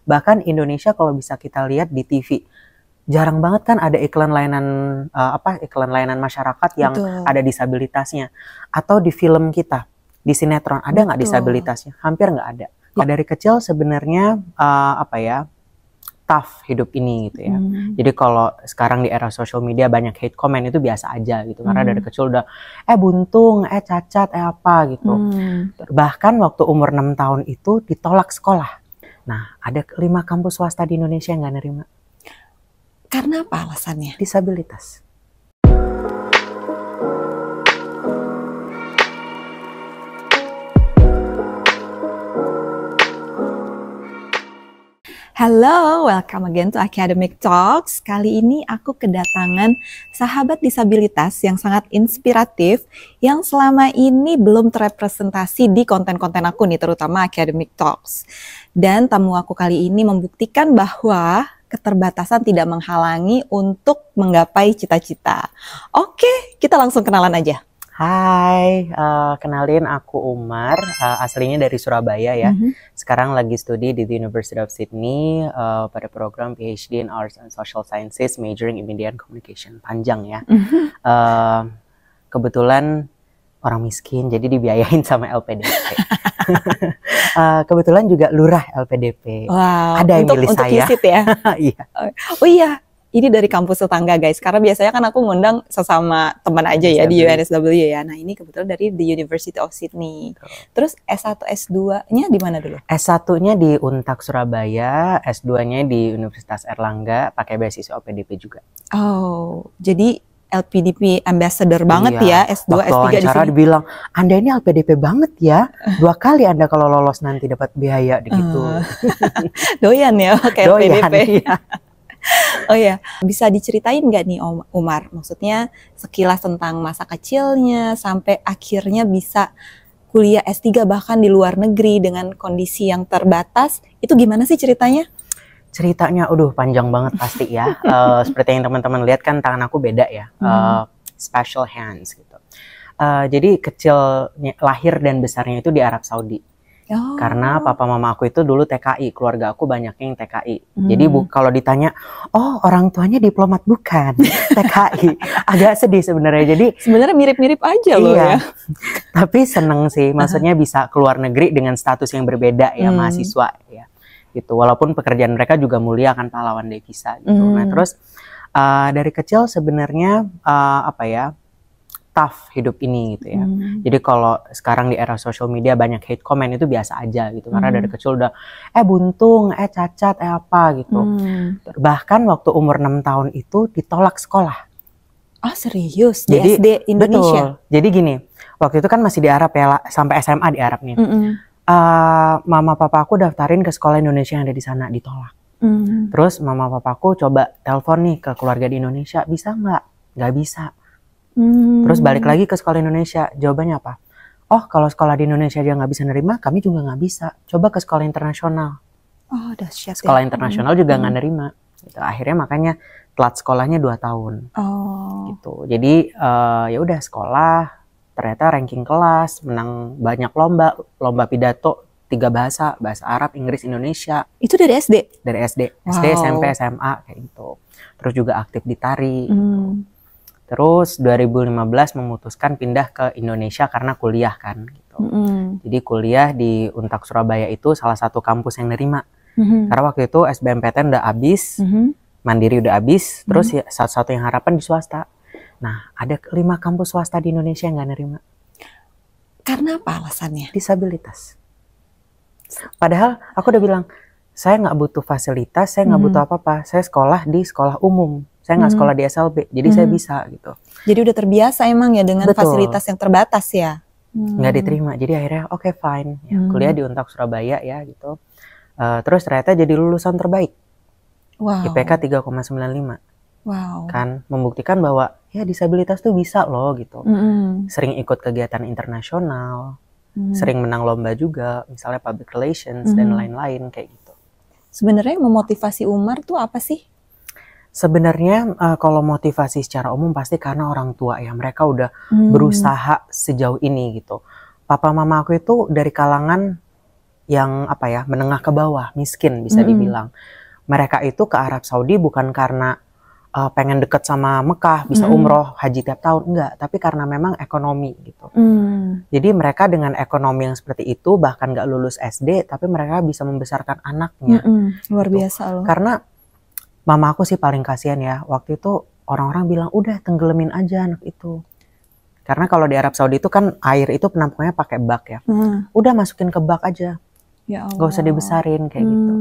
Bahkan Indonesia kalau bisa kita lihat di TV, jarang banget kan ada iklan layanan iklan layanan masyarakat yang Betul. ada disabilitasnya. Atau di film kita, di sinetron ada nggak Betul. disabilitasnya? Hampir nggak ada. Dari kecil sebenarnya tough hidup ini gitu ya. Jadi kalau sekarang di era social media banyak hate comment itu biasa aja gitu. Karena dari kecil udah buntung, cacat, apa gitu. Bahkan waktu umur 6 tahun itu ditolak sekolah. Nah, ada 5 kampus swasta di Indonesia yang nggak nerima. Karena apa alasannya? Disabilitas. Halo, welcome again to Academic Talks. Kali ini aku kedatangan sahabat disabilitas yang sangat inspiratif yang selama ini belum terrepresentasi di konten-konten aku nih, terutama Academic Talks. Dan tamu aku kali ini membuktikan bahwa keterbatasan tidak menghalangi untuk menggapai cita-cita. Oke, kita langsung kenalan aja. Hai, kenalin aku Umar, aslinya dari Surabaya ya. Sekarang lagi studi di The University of Sydney pada program PhD in Arts and Social Sciences, majoring in Media and Communication. Panjang ya. Kebetulan orang miskin, jadi dibiayain sama LPDP. Kebetulan juga lurah LPDP. Wow, ada yang milih untuk saya. visit ya? Iya. Oh iya. Ini dari kampus tetangga guys, karena biasanya kan aku ngundang sesama teman aja ya di UNSW ya. Nah ini kebetulan dari The University of Sydney. Terus S1, S2-nya di mana dulu? S1-nya di Untak Surabaya, S2-nya di Universitas Erlangga, pakai beasiswa LPDP juga. Oh, jadi LPDP ambassador banget ya, S2, waktu S3 di sini. Dibilang, Anda ini LPDP banget ya, 2 kali Anda kalau lolos nanti dapat biaya gitu. Doyan ya pakai LPDP. Iya. Oh ya, bisa diceritain nggak nih Umar? Maksudnya sekilas tentang masa kecilnya sampai akhirnya bisa kuliah S3 bahkan di luar negeri dengan kondisi yang terbatas. Itu gimana sih ceritanya? Ceritanya, panjang banget pasti ya. Seperti yang teman-teman lihat kan tangan aku beda ya, special hands gitu. Jadi kecilnya, lahir dan besarnya itu di Arab Saudi. Oh. Karena papa mama aku itu dulu TKI, keluarga aku banyak yang TKI. Jadi kalau ditanya, orang tuanya diplomat bukan, TKI. Agak sedih sebenarnya. Jadi sebenarnya mirip-mirip aja loh ya. Tapi seneng sih, maksudnya bisa keluar negeri dengan status yang berbeda ya, mahasiswa ya. Gitu. Walaupun pekerjaan mereka juga mulia kan, pahlawan devisa gitu. Nah terus dari kecil sebenarnya tough hidup ini gitu ya. Jadi kalau sekarang di era social media banyak hate comment itu biasa aja gitu. Karena dari kecil udah buntung, cacat, apa gitu. Bahkan waktu umur 6 tahun itu ditolak sekolah. Oh serius? Di SD Indonesia? Betul. Jadi gini, waktu itu kan masih di Arab ya, sampai SMA di Arab nih. Mama papa aku daftarin ke sekolah Indonesia yang ada di sana, ditolak. Terus mama papaku coba telepon nih ke keluarga di Indonesia, bisa nggak? Nggak bisa. Terus balik lagi ke sekolah Indonesia, jawabannya apa? Kalau sekolah di Indonesia aja nggak bisa nerima, kami juga nggak bisa. Coba ke sekolah internasional. Oh dahsyat. Sekolah internasional juga nggak nerima. Gitu. Akhirnya makanya telat sekolahnya 2 tahun. Gitu. Jadi ya udah sekolah, ternyata ranking kelas, menang banyak lomba pidato 3 bahasa Arab, Inggris, Indonesia. Itu dari SD? Dari SD, SD, SMP, SMA kayak gitu. Terus juga aktif di tari. Gitu. Terus 2015 memutuskan pindah ke Indonesia karena kuliah kan gitu. Jadi kuliah di Untak Surabaya itu salah satu kampus yang nerima. Karena waktu itu SBMPTN udah habis, Mandiri udah habis, terus ya satu-satu yang harapan di swasta. Nah, ada 5 kampus swasta di Indonesia yang nggak nerima. Karena apa alasannya? Disabilitas. Padahal aku udah bilang, saya nggak butuh fasilitas, saya nggak butuh apa-apa. Saya sekolah di sekolah umum. Saya nggak sekolah di SLB, jadi saya bisa gitu. Jadi udah terbiasa emang ya dengan fasilitas yang terbatas ya? Nggak diterima, jadi akhirnya oke, fine. Ya, kuliah di Untak Surabaya ya gitu. Terus ternyata jadi lulusan terbaik. Wow. IPK 3,95. Wow. Kan membuktikan bahwa ya disabilitas tuh bisa loh gitu. Sering ikut kegiatan internasional, sering menang lomba juga, misalnya public relations dan lain-lain kayak gitu. Sebenarnya memotivasi Umar tuh apa sih? Sebenarnya kalau motivasi secara umum pasti karena orang tua ya, mereka udah berusaha sejauh ini gitu. Papa mama aku itu dari kalangan yang apa ya, menengah ke bawah, miskin bisa dibilang. Mereka itu ke Arab Saudi bukan karena pengen deket sama Mekah, bisa umroh, haji tiap tahun, enggak, tapi karena memang ekonomi gitu. Jadi mereka dengan ekonomi yang seperti itu, bahkan nggak lulus SD, tapi mereka bisa membesarkan anaknya. Luar biasa loh. Karena mama aku sih paling kasihan ya, waktu itu orang-orang bilang udah tenggelamin aja anak itu. Karena kalau di Arab Saudi itu kan air itu penampungannya pakai bak ya, udah masukin ke bak aja, ya Allah. Gak usah dibesarin kayak gitu.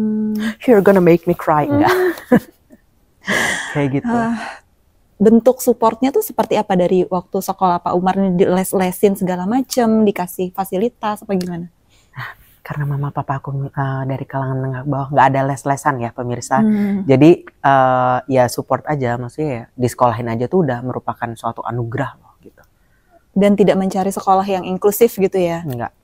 You're gonna make me cry, enggak? Kayak gitu. Bentuk supportnya tuh seperti apa dari waktu sekolah Pak Umar ini, les-lesin segala macam, dikasih fasilitas apa gimana? Karena mama papa aku dari kalangan menengah bawah, nggak ada les-lesan ya pemirsa. Jadi ya support aja, maksudnya ya di sekolahin aja tuh udah merupakan suatu anugerah loh gitu. Dan tidak mencari sekolah yang inklusif gitu ya? Enggak.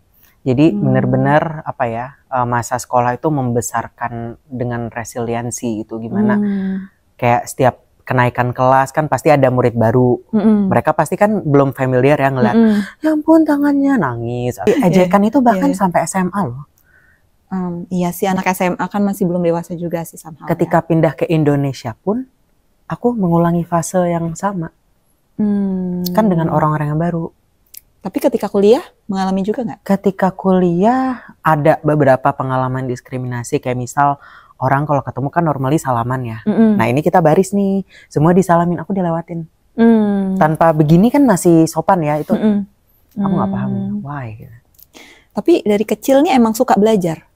Jadi benar-benar apa ya, masa sekolah itu membesarkan dengan resiliensi gitu, gimana kayak setiap kenaikan kelas kan pasti ada murid baru. Mereka pasti kan belum familiar ya ngeliat, ya ampun tangannya nangis. Ejekan itu bahkan sampai SMA loh. Iya sih, anak SMA kan masih belum dewasa juga sih somehow. Ketika pindah ke Indonesia pun, aku mengulangi fase yang sama. Kan dengan orang-orang yang baru. Tapi ketika kuliah mengalami juga nggak? Ketika kuliah ada beberapa pengalaman diskriminasi, kayak misal orang kalau ketemu kan normally salaman ya. Nah ini kita baris nih, semua disalamin, aku dilewatin. Tanpa begini kan masih sopan ya, itu aku nggak paham why. Tapi dari kecil nih emang suka belajar?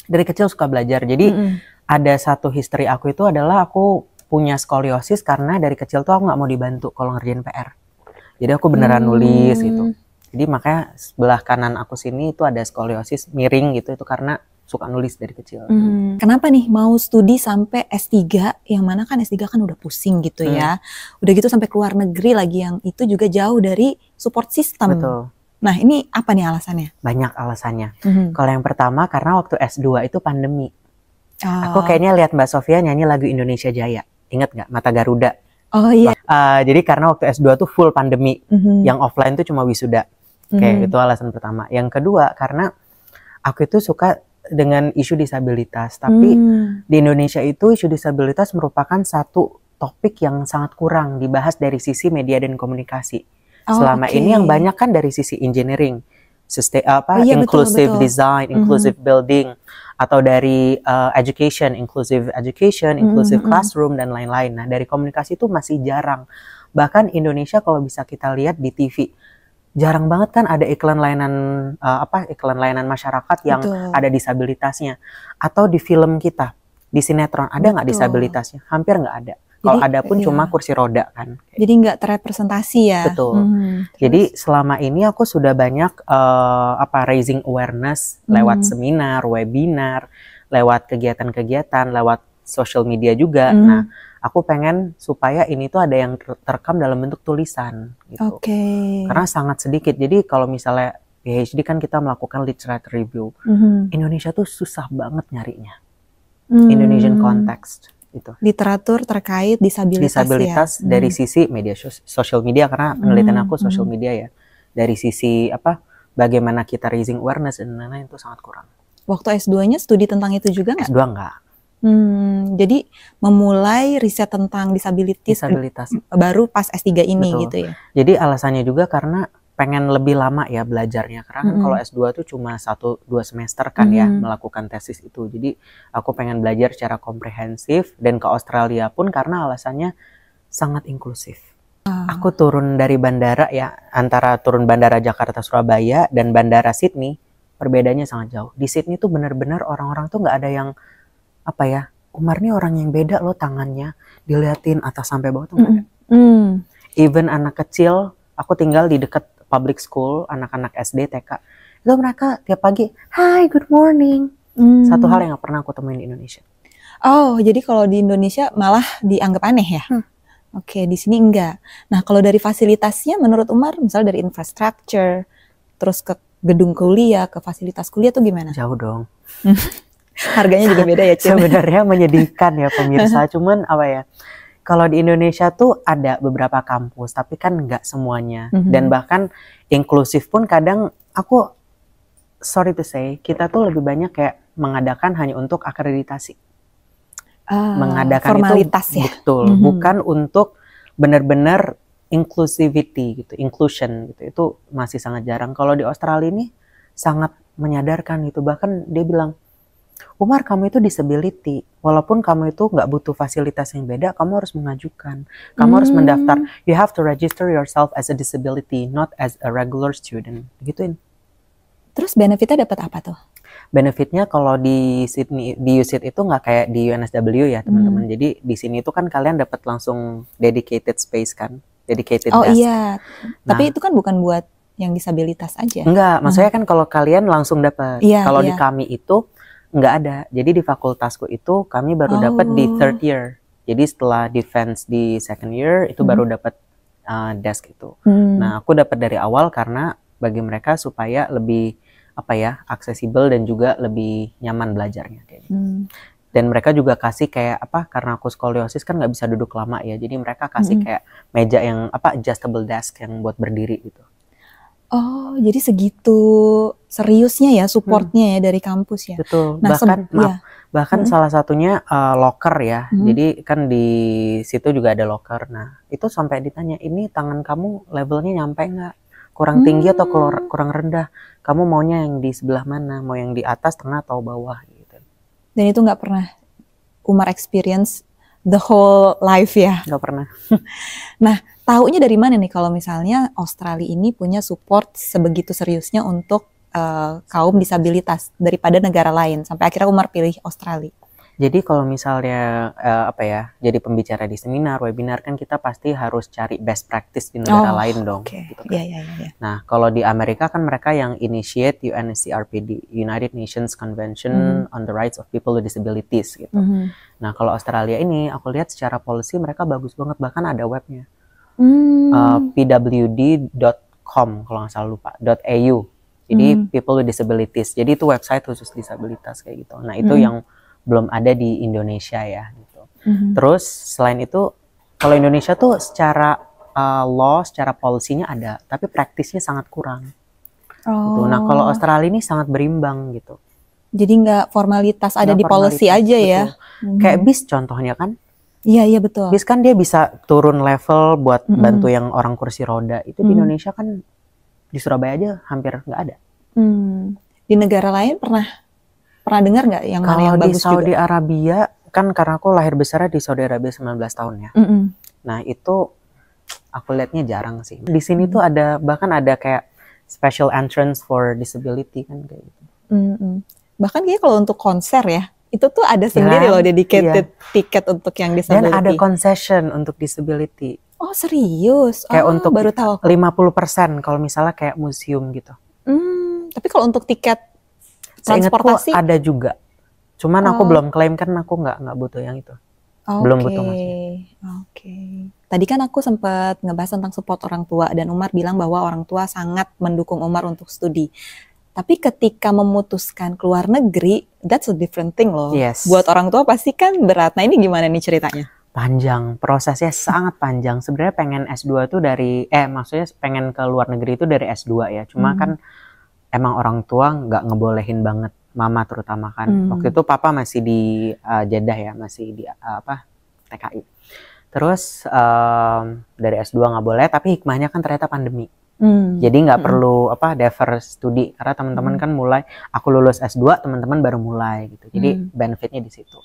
Dari kecil suka belajar, jadi ada satu history aku itu adalah aku punya skoliosis karena dari kecil tuh aku nggak mau dibantu kalau ngerjain PR. Jadi aku beneran nulis gitu. Jadi makanya sebelah kanan aku sini itu ada skoliosis miring gitu, itu karena suka nulis dari kecil. Kenapa nih mau studi sampai S3, yang mana kan S3 kan udah pusing gitu ya. Udah gitu sampai keluar negeri lagi, yang itu juga jauh dari support system. Betul. Nah ini apa nih alasannya? Banyak alasannya. Kalau yang pertama karena waktu S2 itu pandemi. Aku kayaknya lihat Mbak Sofia nyanyi lagu Indonesia Jaya. Ingat nggak? Mata Garuda. Oh iya. Jadi karena waktu S2 tuh full pandemi. Yang offline tuh cuma wisuda. Kayak itu alasan pertama. Yang kedua karena aku itu suka dengan isu disabilitas. Tapi di Indonesia itu isu disabilitas merupakan satu topik yang sangat kurang dibahas dari sisi media dan komunikasi. Selama ini yang banyak kan dari sisi engineering, inclusive design, inclusive building, atau dari education, inclusive classroom dan lain-lain. Nah dari komunikasi itu masih jarang. Bahkan Indonesia kalau bisa kita lihat di TV, jarang banget kan ada iklan layanan masyarakat yang ada disabilitasnya. Atau di film kita, di sinetron ada nggak disabilitasnya? Hampir nggak ada. Kalau ada pun cuma kursi roda kan. Jadi nggak terrepresentasi ya. Betul. Jadi selama ini aku sudah banyak raising awareness lewat seminar, webinar, lewat kegiatan-kegiatan, lewat social media juga. Nah, aku pengen supaya ini tuh ada yang terekam dalam bentuk tulisan gitu. Karena sangat sedikit. Jadi kalau misalnya PhD kan kita melakukan literature review. Indonesia tuh susah banget nyarinya. Indonesian context. Itu. Literatur terkait disabilitas ya? Dari sisi media social media, karena penelitian aku social media ya, dari sisi bagaimana kita raising awareness dan lain-lain itu sangat kurang. Waktu S2-nya studi tentang itu juga nggak? S2 nggak. Jadi memulai riset tentang disabilitas baru pas S3 ini. Betul. Gitu ya. Jadi alasannya juga karena pengen lebih lama ya belajarnya, karena kalau S2 tuh cuma 1-2 semester kan ya melakukan tesis itu. Jadi aku pengen belajar secara komprehensif, dan ke Australia pun karena alasannya sangat inklusif. Aku turun dari bandara ya, antara turun bandara Jakarta Surabaya dan bandara Sydney, perbedaannya sangat jauh. Di Sydney tuh benar-benar orang-orang tuh nggak ada yang Umar nih orang yang beda loh, tangannya diliatin atas sampai bawah tuh nggak ada. Even anak kecil, aku tinggal di dekat public school, anak-anak SD, TK, itu mereka tiap pagi, hi, good morning. Satu hal yang gak pernah aku temuin di Indonesia. Oh, jadi kalau di Indonesia malah dianggap aneh ya? Oke, di sini enggak. Nah, kalau dari fasilitasnya menurut Umar, misal dari infrastructure, terus ke gedung kuliah, ke fasilitas kuliah tuh gimana? Jauh dong. Harganya juga beda ya, Cim? Sebenarnya menyedihkan ya pemirsa, cuman kalau di Indonesia tuh ada beberapa kampus, tapi kan nggak semuanya. Dan bahkan inklusif pun kadang aku sorry to say, kita tuh lebih banyak kayak mengadakan hanya untuk akreditasi. Mengadakan formalitas itu ya? Betul, bukan untuk benar-benar inclusivity gitu, inclusion gitu. Itu masih sangat jarang. Kalau di Australia ini sangat menyadarkan gitu. Bahkan dia bilang, Umar, kamu itu disability, walaupun kamu itu nggak butuh fasilitas yang beda, kamu harus mengajukan, kamu harus mendaftar. You have to register yourself as a disability, not as a regular student. Gituin. Terus benefitnya dapat apa tuh? Benefitnya kalau di Sydney, di USyd itu nggak kayak di UNSW ya teman-teman. Jadi di sini itu kan kalian dapat langsung dedicated space kan, dedicated desk. Iya, tapi itu kan bukan buat yang disabilitas aja. Enggak, maksudnya kan kalau kalian langsung dapat. Kalau di kami itu nggak ada. Jadi di fakultasku itu kami baru dapat di third year. Jadi setelah defense di second year itu baru dapat desk itu. Nah, aku dapat dari awal karena bagi mereka supaya lebih aksesibel dan juga lebih nyaman belajarnya kayak gitu. Dan mereka juga kasih kayak karena aku skoliosis kan nggak bisa duduk lama ya. Jadi mereka kasih kayak meja yang adjustable desk yang buat berdiri gitu. Oh, jadi segitu seriusnya ya supportnya ya dari kampus ya. Betul. Nah, bahkan salah satunya locker ya. Jadi kan di situ juga ada locker. Nah, itu sampai ditanya, ini tangan kamu levelnya nyampe nggak? Kurang tinggi atau kurang rendah? Kamu maunya yang di sebelah mana? Mau yang di atas, tengah, atau bawah? Gitu. Dan itu nggak pernah Umar experience the whole life ya? Nggak pernah. Nah, taunya dari mana nih kalau misalnya Australia ini punya support sebegitu seriusnya untuk kaum disabilitas daripada negara lain sampai akhirnya Umar pilih Australia? Jadi kalau misalnya jadi pembicara di seminar, webinar kan kita pasti harus cari best practice di negara lain dong. Gitu kan. Nah, kalau di Amerika kan mereka yang initiate UNCRPD, United Nations Convention on the Rights of People with Disabilities gitu. Nah, kalau Australia ini aku lihat secara policy mereka bagus banget, bahkan ada webnya. pwd.com kalau nggak salah lupa, .au. Jadi People with Disabilities. Jadi itu website khusus disabilitas kayak gitu. Nah, itu yang belum ada di Indonesia ya gitu. Terus selain itu kalau Indonesia tuh secara law, secara policy-nya ada, tapi praktisnya sangat kurang. Gitu. Nah, kalau Australia ini sangat berimbang gitu. Jadi nggak formalitas ada di policy aja ya. Kayak BIS contohnya kan. Iya betul. BIS kan dia bisa turun level buat bantu yang orang kursi roda. Itu di Indonesia kan di Surabaya aja hampir nggak ada. Di negara lain pernah dengar nggak yang mana yang bagus juga? Kalau di Saudi Arabia, kan karena aku lahir besarnya di Saudi Arabia 19 tahun ya. Nah itu aku lihatnya jarang sih. Di sini tuh bahkan ada kayak special entrance for disability kan kayak gitu. Bahkan kayaknya kalau untuk konser ya, itu tuh ada sendiri loh dedicated tiket untuk yang disability. Dan ada concession untuk disability. Oh serius? Kayak untuk baru tahu. 50% kalau misalnya kayak museum gitu. Tapi kalau untuk tiket transportasi ada juga. Cuman aku belum klaim kan aku nggak butuh yang itu. Belum butuh maksudnya. Tadi kan aku sempat ngebahas tentang support orang tua dan Umar bilang bahwa orang tua sangat mendukung Umar untuk studi. Tapi ketika memutuskan keluar negeri, that's a different thing loh. Yes. Buat orang tua pasti kan berat. Nah ini gimana nih ceritanya? Panjang, prosesnya sangat panjang. Sebenarnya pengen S2 tuh maksudnya pengen ke luar negeri itu dari S2 ya. Cuma kan emang orang tua nggak ngebolehin banget, mama terutama kan. Waktu itu papa masih di Jeddah ya, masih di TKI. Terus dari S2 nggak boleh, tapi hikmahnya kan ternyata pandemi. Jadi nggak perlu defer studi karena teman-teman kan mulai, aku lulus S2, teman-teman baru mulai gitu. Jadi benefitnya di situ.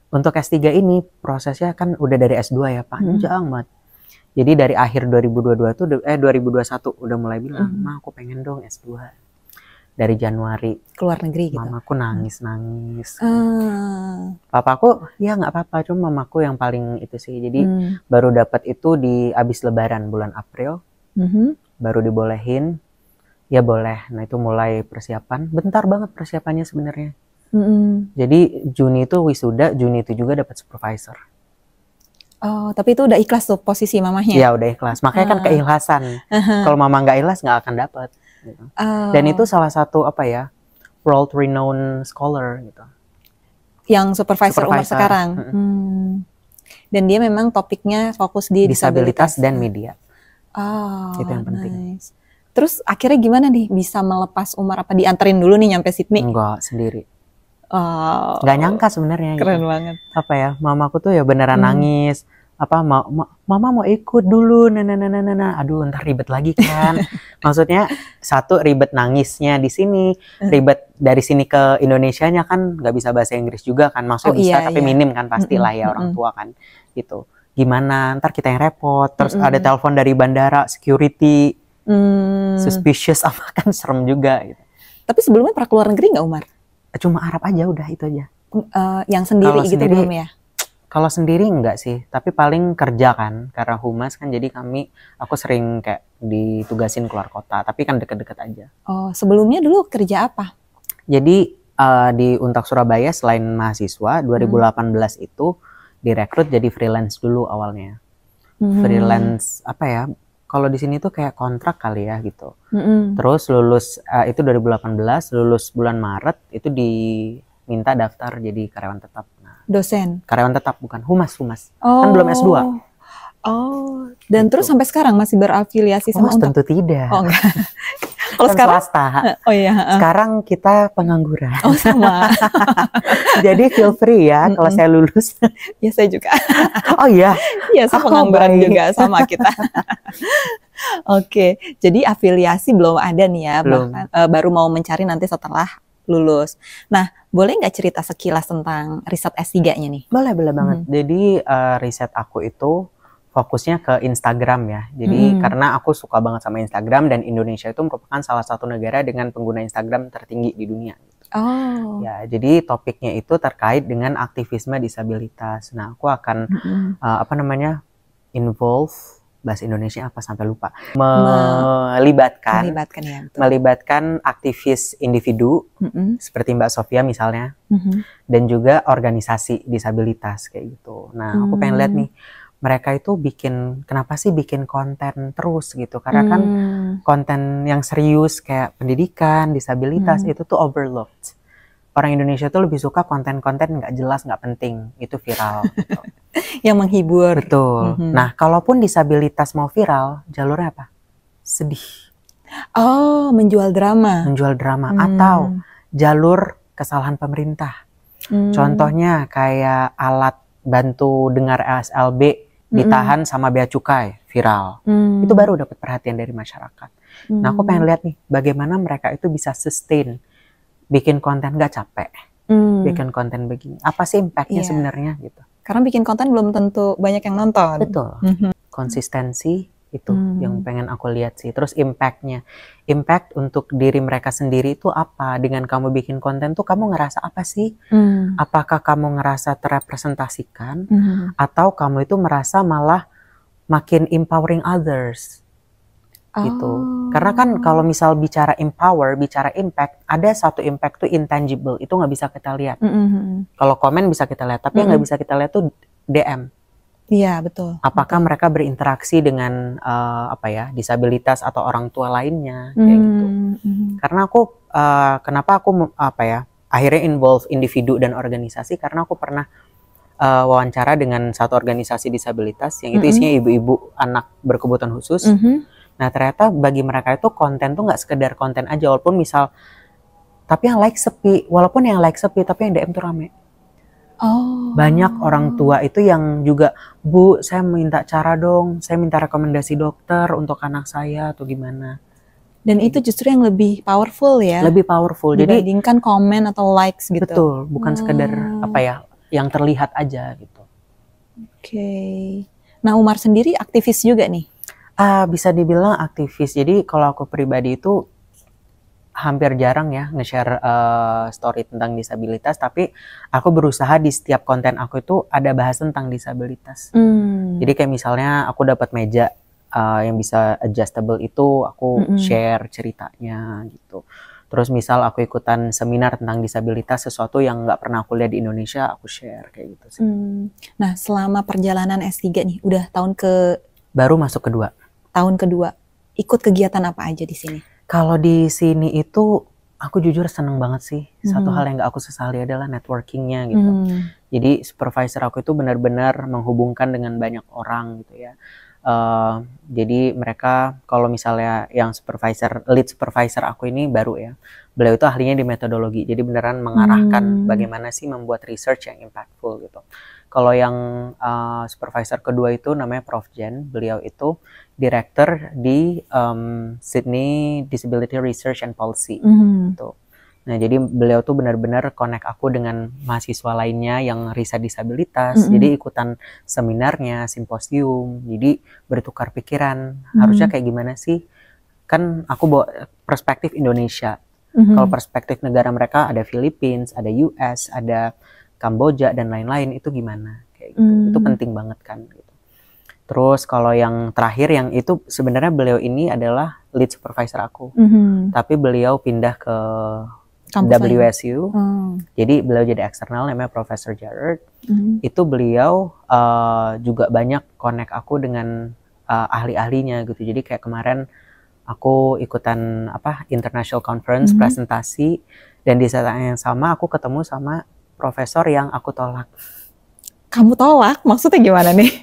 Untuk S3 ini prosesnya kan udah dari S2 ya, panjang banget. Jadi dari akhir 2022 tuh 2021 udah mulai bilang, "Ma, aku pengen dong S2." Dari Januari keluar negeri gitu. Mamaku nangis. Papaku ya nggak apa-apa, cuma mamaku yang paling itu sih. Jadi baru dapat itu di abis Lebaran bulan April. Baru dibolehin. Ya boleh. Nah, itu mulai persiapan. Bentar banget persiapannya sebenarnya. Jadi Juni itu wisuda, Juni itu juga dapat supervisor. Oh, tapi itu udah ikhlas tuh posisi mamahnya? Ya udah ikhlas. Makanya kan keikhlasan. Kalau mama nggak ikhlas nggak akan dapat. Gitu. Dan itu salah satu world renowned scholar gitu. Yang supervisor Umar sekarang. Dan dia memang topiknya fokus di disabilitas dan media. Oh, itu yang penting. Nice. Terus akhirnya gimana nih bisa melepas Umar? Apa dianterin dulu nih nyampe Sydney? Enggak, sendiri. Oh, Nggak nyangka sebenarnya. keren gitu. banget. Apa ya, mamaku tuh ya beneran nangis. Apa mama mau ikut dulu, aduh ntar ribet lagi kan. Maksudnya satu ribet nangisnya di sini, ribet dari sini ke Indonesianya kan nggak bisa bahasa Inggris juga kan, maksudnya bisa tapi minim kan pastilah ya orang tua kan gitu. Gimana ntar kita yang repot, terus ada telepon dari bandara security, suspicious apa kan serem juga gitu. Tapi sebelumnya pernah keluar negeri nggak Umar? Cuma Arab aja udah itu aja. Yang sendiri gitu belum ya? Kalau sendiri enggak sih, tapi paling kerja kan, karena humas kan, jadi aku sering kayak ditugasin keluar kota, tapi kan deket-deket aja. Oh, sebelumnya dulu kerja apa? Jadi di Untak Surabaya selain mahasiswa, 2018 itu direkrut jadi freelance dulu awalnya. Freelance apa ya? Kalau di sini tuh kayak kontrak kali ya gitu. Terus lulus itu 2018, lulus bulan Maret itu diminta daftar jadi karyawan tetap. Dosen? Karyawan tetap, bukan humas. Kan belum S2. Oh, dan gitu. Terus sampai sekarang masih berafiliasi sama Untak? Tentu tidak. Oh enggak. Kalau sekarang swasta. Oh iya. Sekarang kita pengangguran. Oh sama. Jadi feel free ya kalau saya lulus. Ya saya juga. Oh iya. Iya, saya pengangguran juga sama kita. Oke, jadi afiliasi belum ada nih ya, bahkan baru mau mencari nanti setelah lulus. Nah, boleh nggak cerita sekilas tentang riset S3-nya nih? Boleh banget. Jadi riset aku itu fokusnya ke Instagram ya. Jadi karena aku suka banget sama Instagram dan Indonesia itu merupakan salah satu negara dengan pengguna Instagram tertinggi di dunia. Oh. Ya, jadi topiknya itu terkait dengan aktivisme disabilitas. Nah, aku akan involve, bahasa Indonesia apa sampai lupa, melibatkan aktivis individu seperti Mbak Sofia misalnya, dan juga organisasi disabilitas kayak gitu. Nah, aku pengen lihat nih mereka itu kenapa sih bikin konten terus gitu, karena kan konten yang serius kayak pendidikan disabilitas itu tuh overlooked. Orang Indonesia tuh lebih suka konten-konten nggak jelas, nggak penting, itu viral gitu. Yang menghibur. Betul. Nah, kalaupun disabilitas mau viral, jalurnya apa? Sedih. Oh, menjual drama. Menjual drama atau jalur kesalahan pemerintah. Contohnya kayak alat bantu dengar ASLB ditahan sama bea cukai, viral. Itu baru dapat perhatian dari masyarakat. Nah, aku pengen lihat nih bagaimana mereka itu bisa sustain bikin konten gak capek. Bikin konten begini. Apa sih impact-nya sebenarnya gitu. Karena bikin konten belum tentu banyak yang nonton. Betul. Konsistensi itu yang pengen aku lihat sih. Terus impact-nya. Impact untuk diri mereka sendiri itu apa? Dengan kamu bikin konten tuh kamu ngerasa apa sih? Apakah kamu ngerasa terrepresentasikan? Atau kamu itu merasa malah makin empowering others? Gitu. Karena kan kalau misal bicara empower, bicara impact, ada satu impact tuh intangible, itu nggak bisa kita lihat. Kalau komen bisa kita lihat, tapi yang nggak bisa kita lihat tuh DM. Iya, betul. Apakah mereka berinteraksi dengan disabilitas atau orang tua lainnya kayak gitu. Karena kenapa aku akhirnya involve individu dan organisasi, karena aku pernah wawancara dengan satu organisasi disabilitas yang itu isinya ibu-ibu anak berkebutuhan khusus. Nah, ternyata bagi mereka itu konten tuh nggak sekedar konten aja, walaupun tapi yang like sepi, tapi yang DM tuh rame. Oh. Banyak orang tua itu yang juga, Bu, saya minta cara dong, saya minta rekomendasi dokter untuk anak saya atau gimana. Dan itu justru yang lebih powerful ya? Lebih powerful. Dibandingkan komen atau likes gitu? Betul, bukan sekedar yang terlihat aja gitu. Oke. Nah, Umar sendiri aktivis juga nih? Bisa dibilang aktivis. Jadi kalau aku pribadi itu hampir jarang ya nge-share story tentang disabilitas, tapi aku berusaha di setiap konten aku itu ada bahas tentang disabilitas. Jadi kayak misalnya aku dapat meja yang bisa adjustable itu, aku share ceritanya gitu. Terus misal aku ikutan seminar tentang disabilitas, sesuatu yang nggak pernah aku lihat di Indonesia, aku share kayak gitu sih. Nah, selama perjalanan S3 nih, udah baru masuk kedua. Tahun kedua, ikut kegiatan apa aja di sini? Kalau di sini itu aku jujur seneng banget sih. Satu hal yang gak aku sesali adalah networkingnya gitu. Jadi supervisor aku itu benar-benar menghubungkan dengan banyak orang gitu ya. Jadi mereka kalau misalnya yang lead supervisor aku ini baru ya, beliau itu ahlinya di metodologi, jadi beneran mengarahkan bagaimana sih membuat research yang impactful gitu. Kalau yang supervisor kedua itu namanya Prof. Jen, beliau itu director di Sydney Disability Research and Policy gitu. Nah, jadi beliau tuh benar-benar connect aku dengan mahasiswa lainnya yang riset disabilitas. Jadi ikutan seminarnya, simposium. Jadi bertukar pikiran. Harusnya kayak gimana sih? Kan aku bawa perspektif Indonesia. Kalau perspektif negara mereka ada Philippines, ada US, ada Kamboja dan lain-lain. Itu gimana? Kayak gitu. Itu penting banget kan. Gitu. Terus kalau yang terakhir yang itu sebenarnya beliau ini adalah lead supervisor aku. Tapi beliau pindah ke WSU, jadi beliau jadi eksternal, namanya Profesor Jared. Itu beliau juga banyak connect aku dengan ahli-ahlinya gitu. Jadi kayak kemarin aku ikutan international conference presentasi, dan di saat yang sama aku ketemu sama profesor yang aku tolak. Kamu tolak? Maksudnya gimana nih?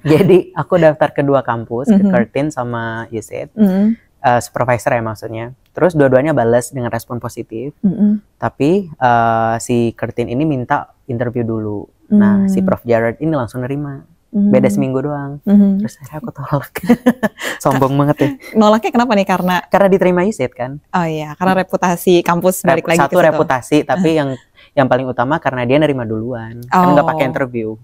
Jadi aku daftar ke 2 kampus, ke Curtin sama USyd. Supervisor ya maksudnya. Terus dua-duanya balas dengan respon positif. Tapi si Curtin ini minta interview dulu. Nah, si Prof. Jared ini langsung nerima. Beda seminggu doang. Terus akhirnya aku tolak. Sombong banget ya. Nolaknya kenapa nih? Karena diterima USyd kan. Oh iya, karena reputasi kampus balik lagi ke situ. Satu reputasi, tapi yang paling utama karena dia nerima duluan. Kan nggak pakai interview.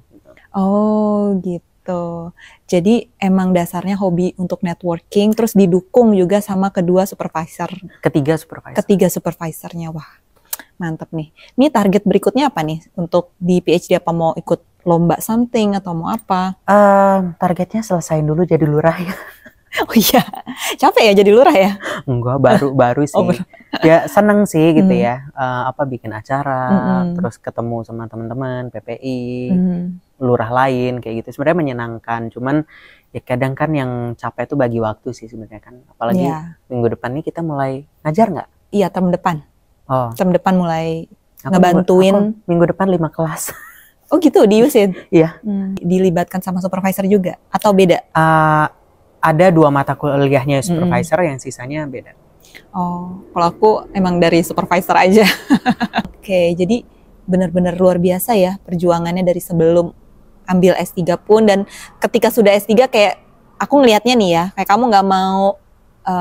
Oh gitu. Jadi emang dasarnya hobi untuk networking, terus didukung juga sama ketiga supervisornya. Wah, mantep nih. Ini target berikutnya apa nih untuk di PhD? Apa mau ikut lomba something atau mau apa? Targetnya selesain dulu jadi lurah ya. Oh iya, capek ya jadi lurah ya? Enggak, baru sih. Ya seneng sih gitu ya. Bikin acara, terus ketemu sama teman-teman, PPI, lurah lain kayak gitu. Sebenarnya menyenangkan. Cuman ya kadang kan yang capek itu bagi waktu sih sebenarnya kan. Apalagi minggu depan nih kita mulai ngajar nggak? Iya, term depan. Term depan mulai ngebantuin. Aku minggu depan 5 kelas. Oh gitu, di USyd? Iya. Dilibatkan sama supervisor juga? Atau beda? Ada 2 mata kuliahnya supervisor, yang sisanya beda. Oh, kalau aku emang dari supervisor aja. Oke, jadi benar-benar luar biasa ya perjuangannya dari sebelum ambil S3 pun, dan ketika sudah S3 kayak aku ngelihatnya nih ya, kayak kamu nggak mau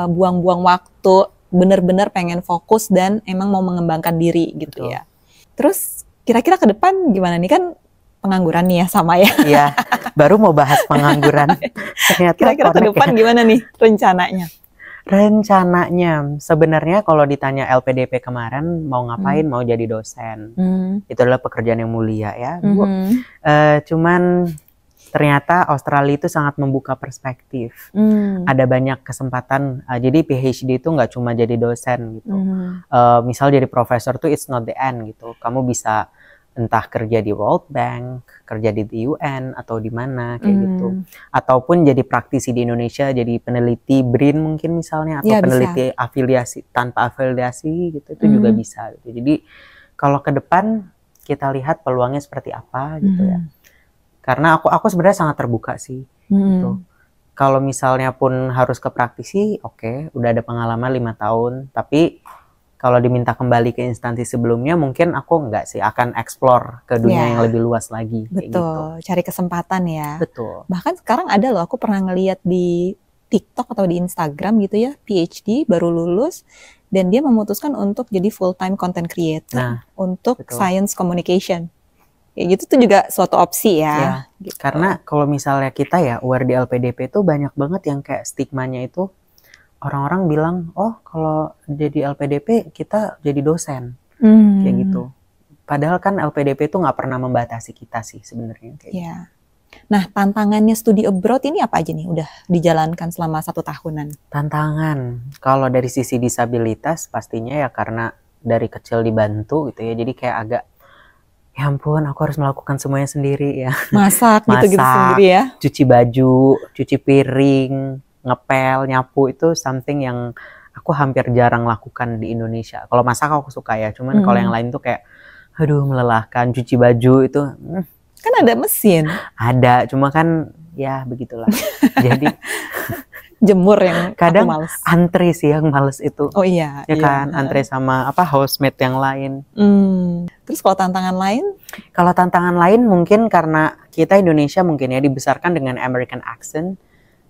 buang-buang waktu, benar-benar pengen fokus dan emang mau mengembangkan diri gitu. Betul. Ya. Terus kira-kira ke depan gimana nih, kan pengangguran nih ya sama ya. Iya, baru mau bahas pengangguran. Kira-kira ke depan gimana nih rencananya? Rencananya sebenarnya kalau ditanya LPDP kemarin mau ngapain, mau jadi dosen. Itu adalah pekerjaan yang mulia ya. Cuman ternyata Australia itu sangat membuka perspektif. Ada banyak kesempatan. Jadi PhD itu nggak cuma jadi dosen gitu. Misal jadi profesor tuh it's not the end gitu. Kamu bisa entah kerja di World Bank, kerja di UN atau di mana kayak gitu. Ataupun jadi praktisi di Indonesia, jadi peneliti BRIN mungkin misalnya, atau peneliti bisa. Afiliasi tanpa afiliasi gitu, itu juga bisa gitu. Jadi kalau ke depan kita lihat peluangnya seperti apa gitu ya. Karena aku sebenarnya sangat terbuka sih gitu. Kalau misalnya pun harus ke praktisi, oke, udah ada pengalaman 5 tahun, tapi kalau diminta kembali ke instansi sebelumnya, mungkin aku enggak sih, akan explore ke dunia yang lebih luas lagi. Betul, kayak gitu. Cari kesempatan ya. Betul. Bahkan sekarang ada loh, aku pernah ngeliat di TikTok atau di Instagram gitu ya, PhD baru lulus, dan dia memutuskan untuk jadi full-time content creator untuk science communication. Kayak gitu tuh juga suatu opsi ya. Gitu. Karena kalau misalnya kita ya, aware di LPDP itu banyak banget yang kayak stigmanya itu, orang-orang bilang, oh kalau jadi LPDP kita jadi dosen, kayak gitu. Padahal kan LPDP itu nggak pernah membatasi kita sih sebenarnya. Iya. Nah, tantangannya studi abroad ini apa aja nih? Udah dijalankan selama 1 tahunan. Tantangan, kalau dari sisi disabilitas pastinya ya karena dari kecil dibantu gitu ya, jadi kayak agak, ya ampun aku harus melakukan semuanya sendiri ya. Masak gitu-gitu sendiri ya. Cuci baju, cuci piring, ngepel, nyapu itu something yang aku hampir jarang lakukan di Indonesia. Kalau masak aku suka ya, cuman kalau yang lain tuh kayak aduh melelahkan. Cuci baju itu kan ada mesin. Ada, cuma kan ya begitulah. Jadi jemur yang kadang aku males. antri sih yang males itu. Oh iya. Ya iya. kan, antri sama housemate yang lain. Terus kalau tantangan lain? Kalau tantangan lain mungkin karena kita Indonesia mungkin ya dibesarkan dengan American accent.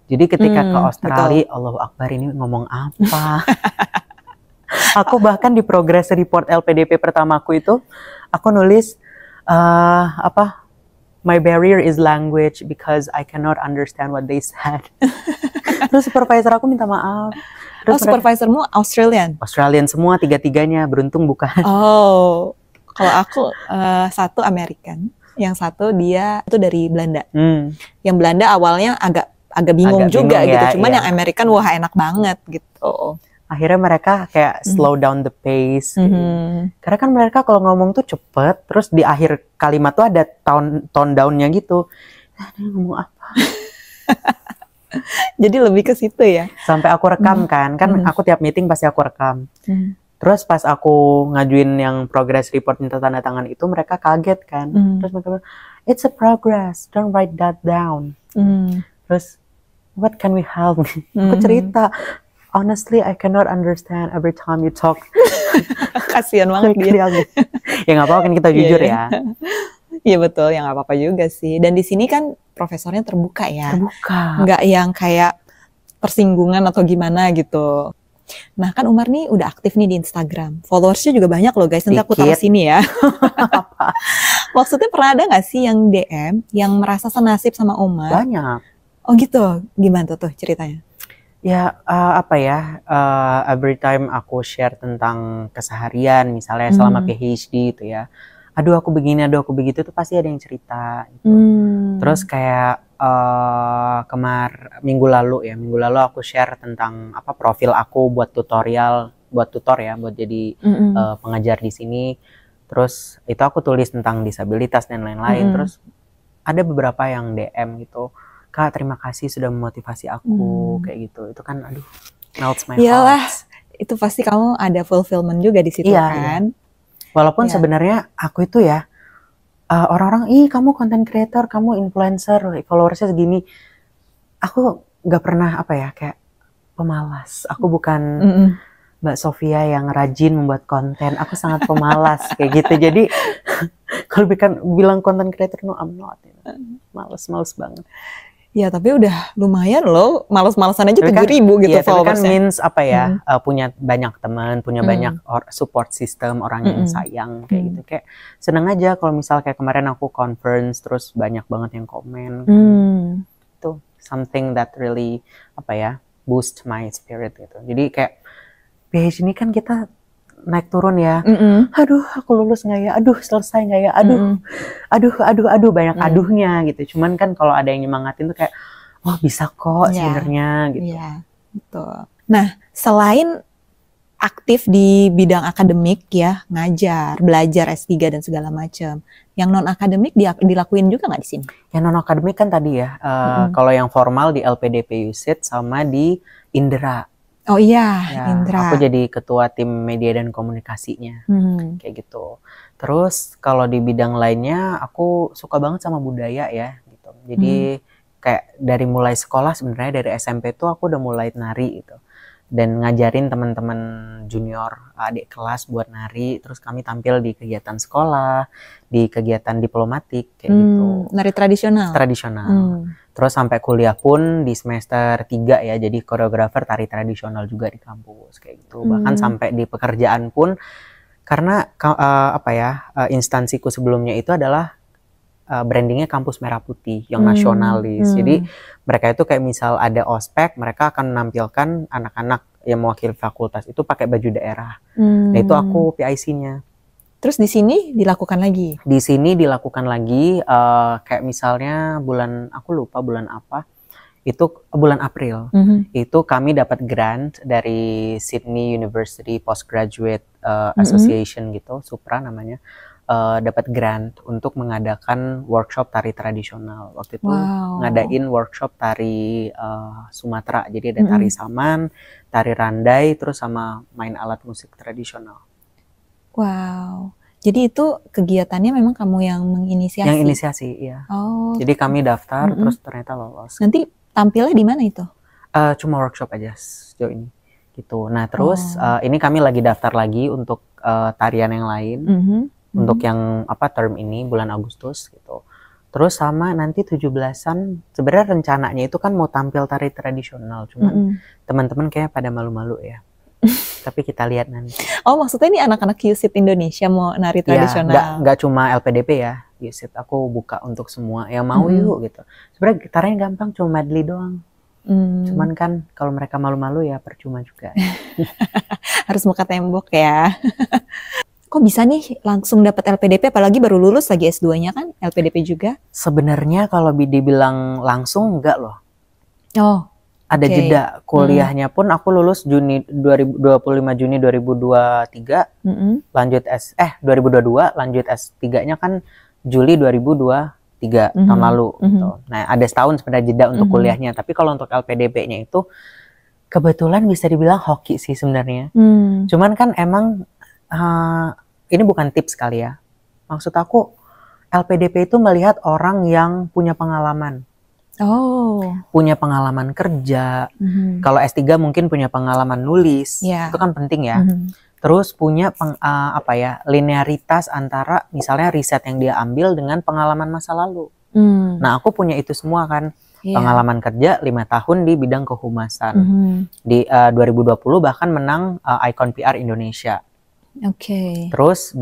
Jadi ketika ke Australia, betul. Allahu Akbar, ini ngomong apa? Aku bahkan di progress report LPDP pertamaku itu, aku nulis my barrier is language because I cannot understand what they said. Terus supervisor aku minta maaf. Terus supervisormu Australian? Australian semua, tiga-tiganya, beruntung bukan. Oh, kalau aku satu American, yang satu dia itu dari Belanda. Yang Belanda awalnya agak bingung juga bingung, gitu, cuman yang American wah enak banget gitu. Akhirnya mereka kayak slow down the pace. Karena kan mereka kalau ngomong tuh cepet, terus di akhir kalimat tuh ada tone down-nya gitu. Dia ngomong apa? Jadi lebih ke situ ya. Sampai aku rekam kan aku tiap meeting pasti aku rekam. Terus pas aku ngajuin yang progress report minta tanda tangan itu, mereka kaget kan. Terus mereka bilang, it's a progress, don't write that down. Terus, what can we help? Aku cerita, honestly I cannot understand every time you talk. Kasian banget dia. Ya nggak apa-apa kan kita jujur ya. Iya betul, ya nggak apa-apa juga sih. Dan di sini kan profesornya terbuka ya. Terbuka. Nggak yang kayak persinggungan atau gimana gitu. Nah kan Umar nih udah aktif nih di Instagram. Followersnya juga banyak loh guys. Nanti aku taruh sini ya. Maksudnya pernah ada nggak sih yang DM yang merasa senasib sama Umar? Banyak. Oh gitu, gimana tuh ceritanya? Ya every time aku share tentang keseharian, misalnya selama PhD itu ya, aduh aku begini, aduh aku begitu, tuh pasti ada yang cerita. Gitu. Terus kayak minggu lalu aku share tentang profil aku buat tutor ya, buat jadi pengajar di sini. Terus itu aku tulis tentang disabilitas dan lain-lain. Terus ada beberapa yang DM gitu. Kak, terima kasih sudah memotivasi aku, kayak gitu. Itu kan, aduh, melts my heart. Iyalah, itu pasti kamu ada fulfillment juga di situ kan. Iya. Walaupun sebenarnya aku itu ya, orang-orang, kamu content creator, kamu influencer, followersnya segini. Aku gak pernah kayak pemalas. Aku bukan Mbak Sofia yang rajin membuat konten. Aku sangat pemalas kayak gitu. Jadi kalau bilang content creator, no, I'm not. Males banget. Ya tapi udah lumayan loh, males-malesan aja 7.000 gitu followersnya. Tapi kan means punya banyak teman, punya banyak support system, orang yang sayang kayak gitu. Kayak seneng aja kalau misal kayak kemarin aku conference terus banyak banget yang komen. Itu something that really boost my spirit gitu. Jadi kayak PhD ini kan kita naik turun ya, aduh aku lulus nggak ya, aduh selesai nggak ya, aduh banyak aduhnya gitu. Cuman kan kalau ada yang nyemangatin tuh kayak, oh bisa kok sebenarnya gitu. Iya, betul. Nah selain aktif di bidang akademik ya, ngajar, belajar S3 dan segala macam, yang non akademik dilakuin juga nggak di sini? Yang non akademik kan tadi ya, kalau yang formal di LPDP USIT sama di Indra. Oh iya, Indra. Aku jadi ketua tim media dan komunikasinya, kayak gitu. Terus kalau di bidang lainnya, aku suka banget sama budaya ya, gitu. Jadi kayak dari mulai sekolah sebenarnya dari SMP tuh aku udah mulai nari gitu. Dan ngajarin teman-teman junior adik kelas buat nari. Terus kami tampil di kegiatan sekolah, di kegiatan diplomatik kayak gitu. Nari tradisional? Tradisional. Terus sampai kuliah pun di semester 3 ya, jadi koreografer tari tradisional juga di kampus kayak gitu. Bahkan sampai di pekerjaan pun, karena instansiku sebelumnya itu adalah brandingnya kampus merah putih yang nasionalis. Jadi mereka itu kayak misal ada ospek, mereka akan menampilkan anak-anak yang mewakili fakultas itu pakai baju daerah. Nah itu aku PIC-nya. Terus di sini dilakukan lagi? Di sini dilakukan lagi, kayak misalnya aku lupa bulan apa, itu bulan April. Itu kami dapat grant dari Sydney University Postgraduate Association gitu, SUPRA namanya, dapat grant untuk mengadakan workshop tari tradisional. Waktu itu ngadain workshop tari Sumatera, jadi ada tari saman, tari randai, terus sama main alat musik tradisional. Wow, Jadi itu kegiatannya memang kamu yang menginisiasi? Yang inisiasi, iya. Oh. Jadi kami daftar, terus ternyata lolos. Nanti tampilnya di mana itu? Cuma workshop aja sejauh ini. Gitu. Nah terus ini kami lagi daftar lagi untuk tarian yang lain. Untuk yang term ini, bulan Agustus gitu. Terus sama nanti 17-an, sebenarnya rencananya itu kan mau tampil tari tradisional. Cuman teman-teman kayak pada malu-malu ya. Tapi kita lihat nanti. Oh, maksudnya ini anak-anak QSIT Indonesia mau nari tradisional? Ya, nggak cuma LPDP ya, QSIT. Aku buka untuk semua yang mau yuk gitu. Sebenarnya gitarnya gampang, cuma medley doang. Cuman kan kalau mereka malu-malu ya percuma juga. Harus muka tembok ya. Kok bisa nih langsung dapat LPDP, apalagi baru lulus lagi S2-nya kan, LPDP juga? Sebenarnya kalau dibilang langsung enggak loh. Oh. Ada jeda kuliahnya pun aku lulus Juni 25 Juni 2023, lanjut 2022, lanjut S3-nya kan Juli 2023 tahun lalu gitu. Nah, ada setahun sebenarnya jeda untuk kuliahnya, tapi kalau untuk LPDP-nya itu kebetulan bisa dibilang hoki sih sebenarnya. Cuman kan emang ini bukan tips kali ya. Maksud aku LPDP itu melihat orang yang punya pengalaman. Punya pengalaman kerja. Kalau S3 mungkin punya pengalaman nulis, itu kan penting ya. Terus punya linearitas antara misalnya riset yang dia ambil dengan pengalaman masa lalu. Nah, aku punya itu semua kan. Pengalaman kerja 5 tahun di bidang kehumasan. Di 2020 bahkan menang Icon PR Indonesia. Terus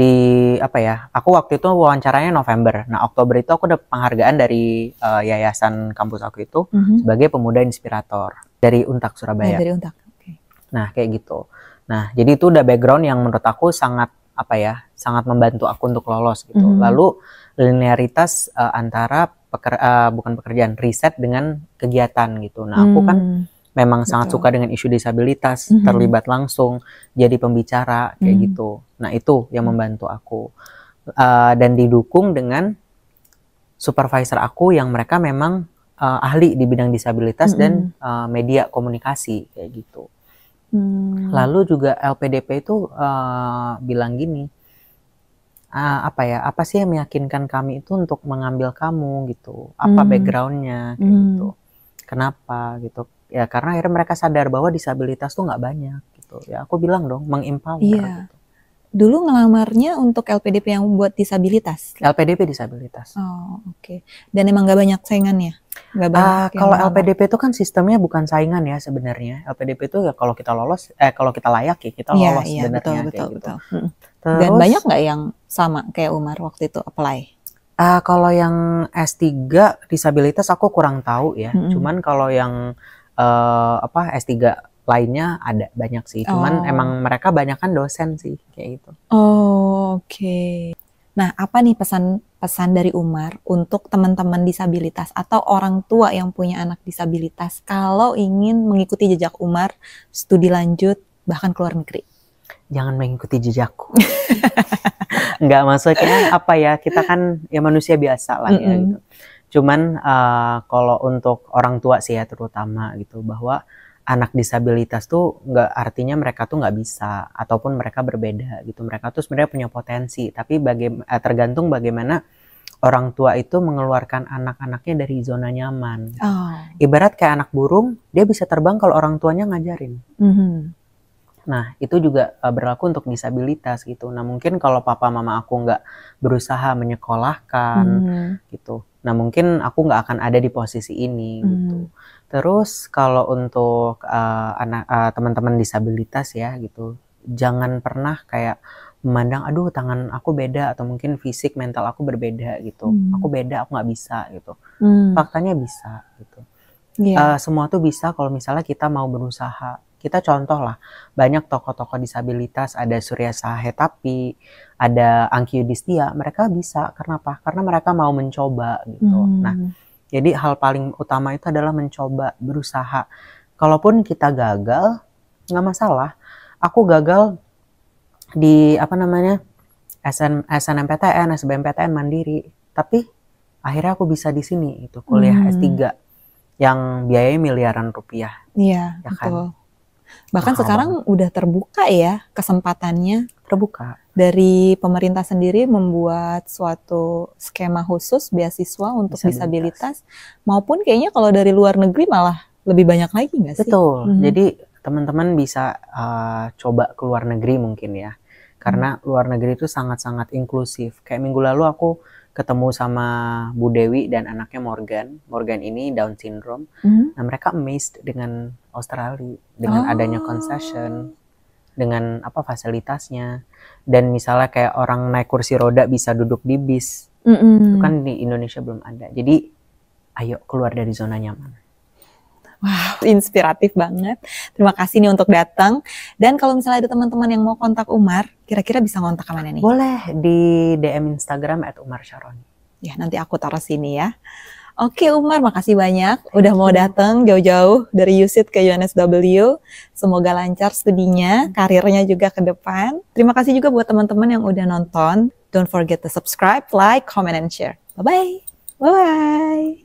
aku waktu itu wawancaranya November. Nah, Oktober itu aku dapat penghargaan dari yayasan kampus aku itu sebagai pemuda inspirator dari Untak Surabaya. Dari Untak. Nah, kayak gitu. Nah, jadi itu udah background yang menurut aku sangat sangat membantu aku untuk lolos gitu. Lalu linearitas antara bukan pekerjaan, riset dengan kegiatan gitu. Nah, aku kan memang sangat suka dengan isu disabilitas, terlibat langsung, jadi pembicara kayak gitu. Nah, itu yang membantu aku. Dan didukung dengan supervisor aku yang mereka memang ahli di bidang disabilitas dan media komunikasi kayak gitu. Lalu juga LPDP itu bilang gini, apa sih yang meyakinkan kami itu untuk mengambil kamu gitu? Apa backgroundnya kayak gitu? Kenapa gitu? Ya karena akhirnya mereka sadar bahwa disabilitas tuh nggak banyak gitu. Ya aku bilang dong, mengempower. Gitu. Dulu ngelamarnya untuk LPDP yang buat disabilitas? LPDP disabilitas. Oh, oke. Dan emang nggak banyak saingannya? Kalau LPDP itu kan sistemnya bukan saingan ya sebenarnya. LPDP itu ya kalau kita lolos, kalau kita layak ya kita lolos sebenarnya. Betul. Terus, dan banyak nggak yang sama kayak Umar waktu itu apply? Kalau yang S3 disabilitas aku kurang tahu ya. Cuman kalau yang S3 lainnya ada banyak sih. Cuman emang mereka banyak kan dosen sih kayak gitu. Oke. Nah, apa nih pesan dari Umar untuk teman-teman disabilitas atau orang tua yang punya anak disabilitas kalau ingin mengikuti jejak Umar, studi lanjut bahkan ke luar negeri? Jangan mengikuti jejakku. Enggak, maksudnya kita kan ya manusia biasa lah ya gitu. Cuman kalau untuk orang tua sih ya terutama gitu, bahwa anak disabilitas tuh nggak artinya mereka tuh nggak bisa ataupun mereka berbeda gitu. Mereka tuh sebenarnya punya potensi, tapi tergantung bagaimana orang tua itu mengeluarkan anak-anaknya dari zona nyaman. Ibarat kayak anak burung, dia bisa terbang kalau orang tuanya ngajarin. Nah, itu juga berlaku untuk disabilitas gitu. Nah, mungkin kalau papa mama aku nggak berusaha menyekolahkan gitu, nah mungkin aku nggak akan ada di posisi ini gitu. Terus kalau untuk teman-teman disabilitas ya gitu, jangan pernah kayak memandang aduh tangan aku beda atau mungkin fisik mental aku berbeda gitu. Aku beda, aku nggak bisa gitu. Faktanya bisa gitu. Semua tuh bisa kalau misalnya kita mau berusaha. Kita contoh lah, banyak tokoh-tokoh disabilitas, ada Surya Sahetapi, ada Angki Yudhistia, mereka bisa. Karena apa? Karena mereka mau mencoba gitu. Nah, jadi hal paling utama itu adalah mencoba, berusaha. Kalaupun kita gagal, nggak masalah. Aku gagal di SNMPTN, SBMPTN mandiri, tapi akhirnya aku bisa di sini itu kuliah S3 yang biayanya miliaran rupiah. Iya, ya kan? Betul. Bahkan sekarang udah terbuka ya kesempatannya. Terbuka. Dari pemerintah sendiri membuat suatu skema khusus beasiswa untuk disabilitas, maupun kayaknya kalau dari luar negeri malah lebih banyak lagi nggak sih? Betul. Jadi teman-teman bisa coba ke luar negeri mungkin ya. Karena luar negeri itu sangat-sangat inklusif. Kayak minggu lalu aku ketemu sama Bu Dewi dan anaknya Morgan. Morgan ini Down syndrome. Nah, mereka amazed dengan Australia, dengan adanya concession, dengan fasilitasnya. Dan misalnya kayak orang naik kursi roda bisa duduk di bis. Itu kan di Indonesia belum ada. Jadi ayo keluar dari zona nyaman. Wow, inspiratif banget. Terima kasih nih untuk datang. Dan kalau misalnya ada teman-teman yang mau kontak Umar, kira-kira bisa kontak kemana nih? Boleh di DM Instagram @umarsharoni. Ya, nanti aku taruh sini ya. Oke Umar, makasih banyak udah mau datang jauh-jauh dari USIT ke UNSW. Semoga lancar studinya, karirnya juga ke depan. Terima kasih juga buat teman-teman yang udah nonton. Don't forget to subscribe, like, comment, and share. Bye-bye. Bye-bye.